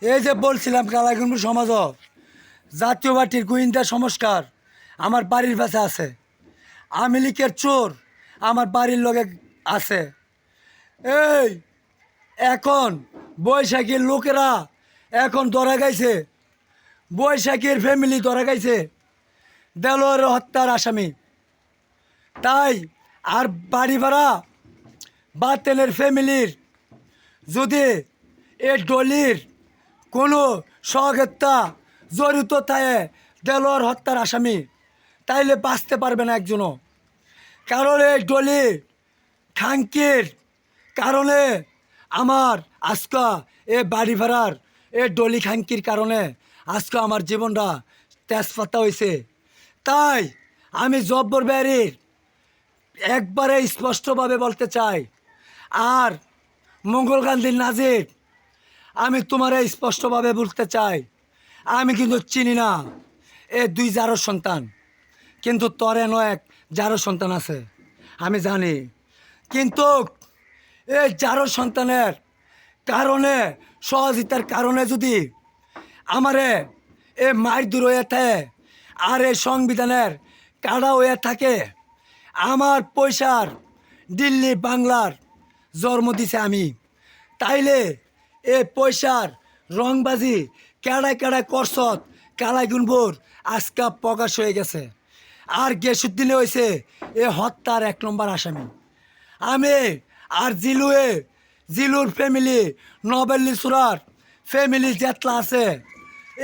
এই যে বলছিলাম কালাগুনপুর সমাজ জাতীয় পার্টির গোয়েন্দা সংস্কার আমার বাড়ির পাশে আছে। আওয়ামী লীগের চোর আমার বাড়ির লগে আছে। এই এখন বৈশাখীর লোকেরা এখন ধরা গাইছে, বৈশাখীর ফ্যামিলি ধরা গাইছে দেলোয়ার হত্যার আসামি। তাই আর বাড়ি ভাড়া বাতেনের ফ্যামিলির যদি এ ডলির কোনো সহযোগিতা জড়িত থাকে দেলোয়ার হত্যার আসামি, তাইলে বাঁচতে পারবে না একজনও। কারণ এই ডলি খাঙ্কির কারণে আমার আজকা এ বাড়ি ভাড়ার এ ডলি খাঙ্কির কারণে আজকে আমার জীবনটা তেজপাতা হয়েছে। তাই আমি জব্বর ব্যারির একবারে স্পষ্টভাবে বলতে চাই, আর মঙ্গল গান্ধীর নাজির আমি তোমারে স্পষ্টভাবে বলতে চাই, আমি কিন্তু চিনি না এ দুই জারোর সন্তান, কিন্তু তরে এক জারোর সন্তান আছে আমি জানি। কিন্তু এই জারোর সন্তানের কারণে সহযোগিতার কারণে যদি আমারে এ মায়ের দূর হয়ে থাকে আর এই সংবিধানের কাড়া হয়ে থাকে, আমার পয়সার দিল্লি বাংলার জন্ম দিছে আমি, তাইলে এ পয়সার রংবাজি কেড়ায় কেড়ায় করছত কালাই গুনবুর আজকা প্রকাশ হয়ে গেছে। আর গেসুদ্দিনে হয়েছে এ হত্যার 1 নম্বর আসামি। আমি আর জিলুর ফ্যামিলি নবেল্লি সুরার ফ্যামিলি যেতলা আছে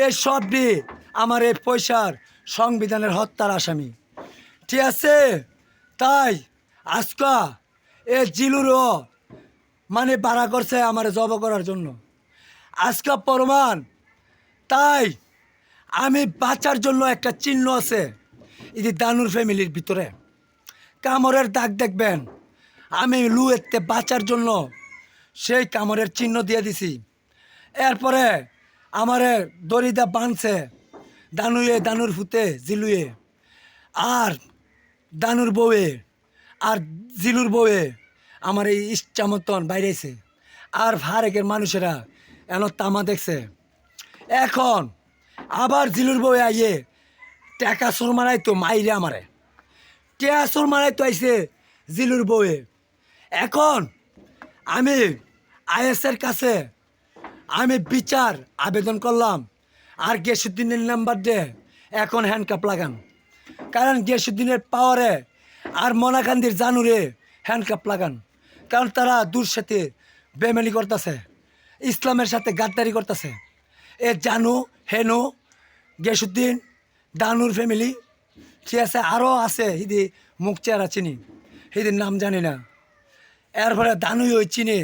এ সবটি আমার এই পয়সার সংবিধানের হত্যার আসামি, ঠিক আছে। তাই আজকা এ জিলুরও মানে বাড়া করছে আমার জব করার জন্য আজকা প্রমাণ। তাই আমি বাঁচার জন্য একটা চিহ্ন আছে এই যে দানুর ফ্যামিলির ভিতরে কামড়ের দাগ দেখবেন, আমি লুয়েতে বাঁচার জন্য সেই কামড়ের চিহ্ন দিয়ে দিছি। এরপরে আমারে দড়িদা বাঁধছে দানুর ফুতে জিলুয়ে আর দানুর বউয়ে আর জিলুর বউয়ে আমার এই ইচ্ছা মতন বাইরেছে। আর ভারেকের মানুষেরা এন তামা দেখছে। এখন আবার জিলুর বউয়ে আইয়ে টেকা সুর মারাইতো মাইরে আমারে টেকা সুর মারাইতো আইছে জিলুর বউয়ে। এখন আমি আইএসের কাছে আমি বিচার আবেদন করলাম, আর গিয়াসুদ্দিনের নাম্বার দে এখন হ্যান্ডকাপ লাগান, কারণ গিয়াসুদ্দিনের পাওয়ারে আর মনাকান্দির জানুরে হ্যান্ডকাপ লাগান, কারণ তারা দূর সাথে বেমেলি করতেছে, ইসলামের সাথে গাদ্দারি করতেছে। এ জানু হেনু গিয়াসুদ্দিন দানুর ফ্যামিলি, ঠিক আছে, আরও আছে হিদি মুখ চেহারা চিনি, হিদির নাম জানি না। এরপরে দানুই ওই চিনে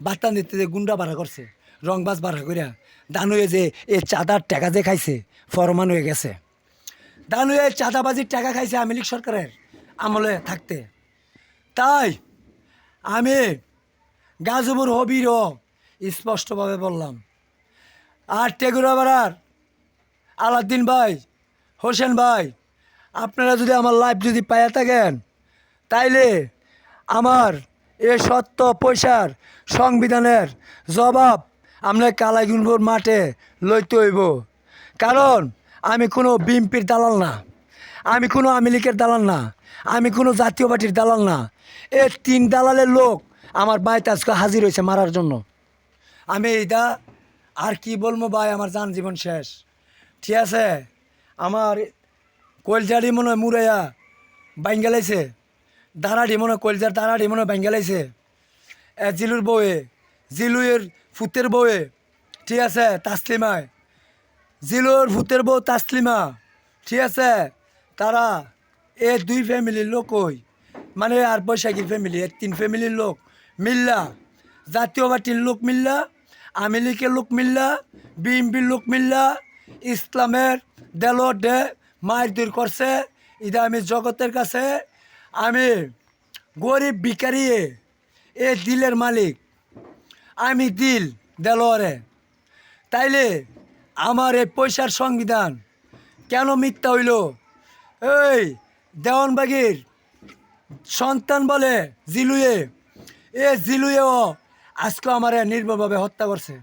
বার্তা দিতে যে গুন্ডা ভাড়া করছে, রংবাজ ভাড়া করিয়া দানুয়ে যে এ চাঁদার টাকা যে খাইছে ফরমান হয়ে গেছে। দানুয়ে চাঁদাবাজির টাকা খাইছে আওয়ামী লীগ সরকারের আমলে থাকতে। তাই আমি গাজীপুর হবিরও স্পষ্টভাবে বললাম, আর টেগুরাবাড়ার আলাউদ্দিন ভাই, হোসেন ভাই, আপনারা যদি আমার লাইফ যদি পাইয়া থাকেন তাইলে আমার এ সত্য পয়সার সংবিধানের জবাব আমরা কালাইগুনপুর মাঠে লইতে হইব। কারণ আমি কোনো বিএনপির দালাল না, আমি কোনো আওয়ামী লীগের দালাল না, আমি কোনো জাতীয় পার্টির দালাল না। এ 3 দালালের লোক আমার বাড়িতে আজকে হাজির হয়েছে মারার জন্য। আমি এইটা আর কি বলবো ভাই, আমার যান জীবন শেষ, ঠিক আছে। আমার কলজারি মনে হয় মুরাইয়া বাইঙ্গালাইছে, দাঁড়াডি মনে হয় কলজার দাঁড়াডি মনে হয় বাইঙ্গালাইছে জিলুর বউয়ে, জিলুয়ের ফুতের বউয়ে, ঠিক আছে, তাসলিমায় জিলুর ফুতের বউ তাসলিমা, ঠিক আছে। তারা এ 2 ফ্যামিলির লোক ওই মানে আর বৈশাখীর ফ্যামিলি, 3 ফ্যামিলির লোক মিল্লা, জাতীয় পার্টির লোক মিল্লা, আওয়ামী লীগের লোক মিল্লা, বিএনপির লোক মিল্লা ইসলামের দেলোর ডে মায়ের দূর করছে। ইদা আমি জগতের কাছে আমি গরিব ভিখারি, এ দিলের মালিক আমি দিল দেলোয়ারে। তাইলে আমার এই পয়সার সংবিধান কেন মিথ্যা হইল? এই দেওয়ানবাগির সন্তান বলে জিলুয়ে, এ জিলুয়েও আজকে আমারে নির্ভরভাবে হত্যা করছে।